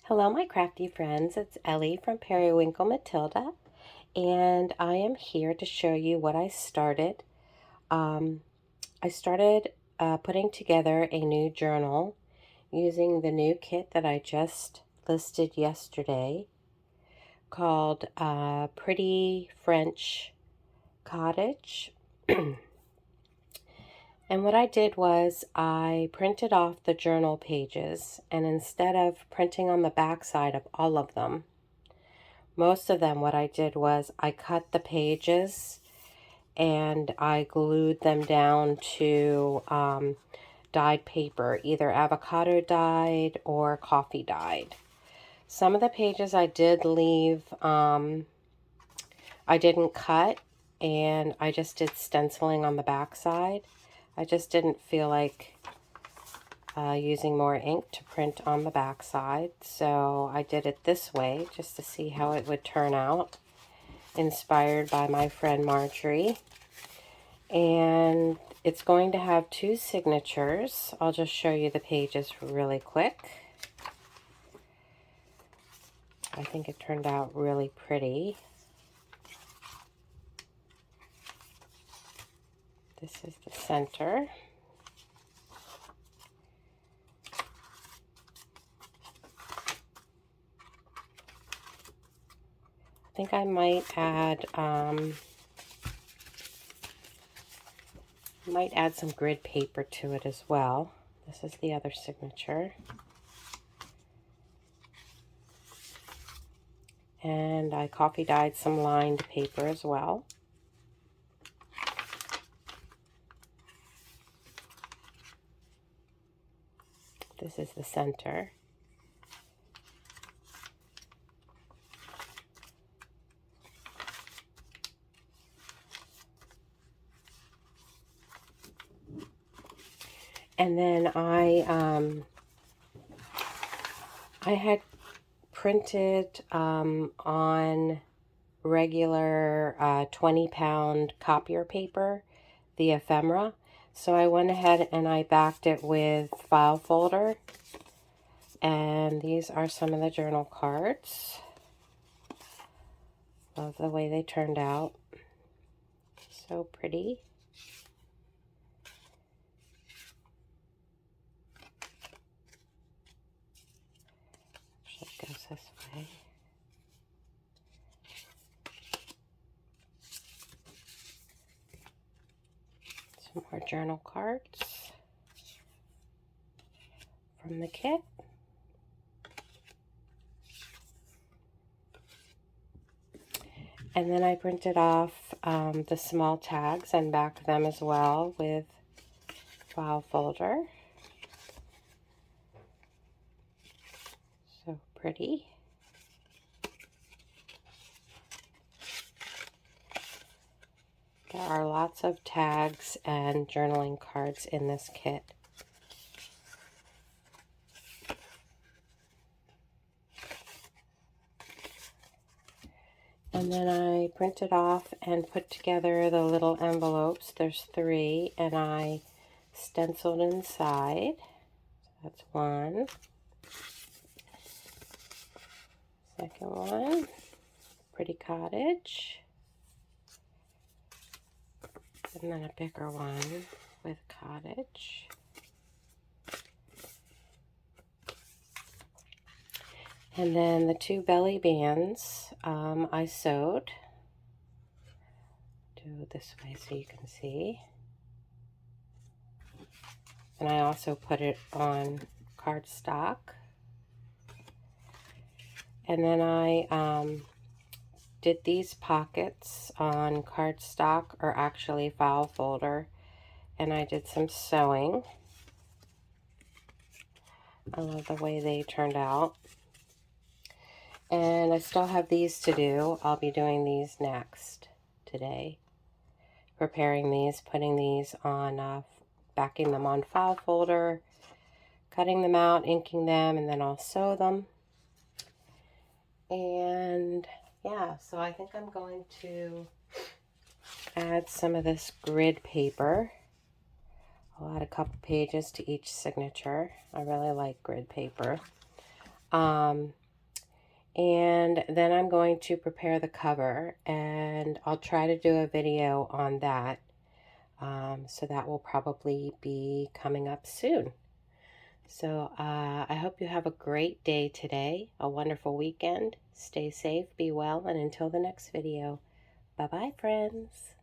Hello, my crafty friends. It's Ellie from Periwinkle Matilda, and I am here to show you what I started. I started putting together a new journal using the new kit that I just listed yesterday called Pretty French Cottage. And what I did was I printed off the journal pages, and instead of printing on the back side of all of them, most of them, what I did was I cut the pages and I glued them down to dyed paper, either avocado dyed or coffee dyed. Some of the pages I did leave, I didn't cut, and I just did stenciling on the back side. I just didn't feel like using more ink to print on the back side, so I did it this way just to see how it would turn out, inspired by my friend Marjorie. And it's going to have two signatures. I'll just show you the pages really quick. I think it turned out really pretty. This is the center. I think I might add some grid paper to it as well. This is the other signature. And I coffee dyed some lined paper as well. This is the center. And then I had printed on regular 20-pound copier paper, the ephemera. So I went ahead and I backed it with file folder. And these are some of the journal cards. Love the way they turned out. So pretty. It goes this way. Some more journal cards from the kit. And then I printed off the small tags and backed them as well with file folder. So pretty. There are lots of tags and journaling cards in this kit. And then I printed off and put together the little envelopes. There's 3, and I stenciled inside. That's one. Second one, Pretty Cottage. And then a bigger one with cottage. And then the 2 belly bands I sewed. Do it this way so you can see. And I also put it on cardstock. And then I did these pockets on cardstock, or actually file folder, and I did some sewing. I love the way they turned out. And I still have these to do. I'll be doing these next today. Preparing these, putting these on, backing them on file folder, cutting them out, inking them, and then I'll sew them. And yeah, so I think I'm going to add some of this grid paper. I'll add a couple pages to each signature. I really like grid paper. And then I'm going to prepare the cover, and I'll try to do a video on that. So that will probably be coming up soon. So I hope you have a great day today, a wonderful weekend. Stay safe, be well, and until the next video, bye-bye, friends.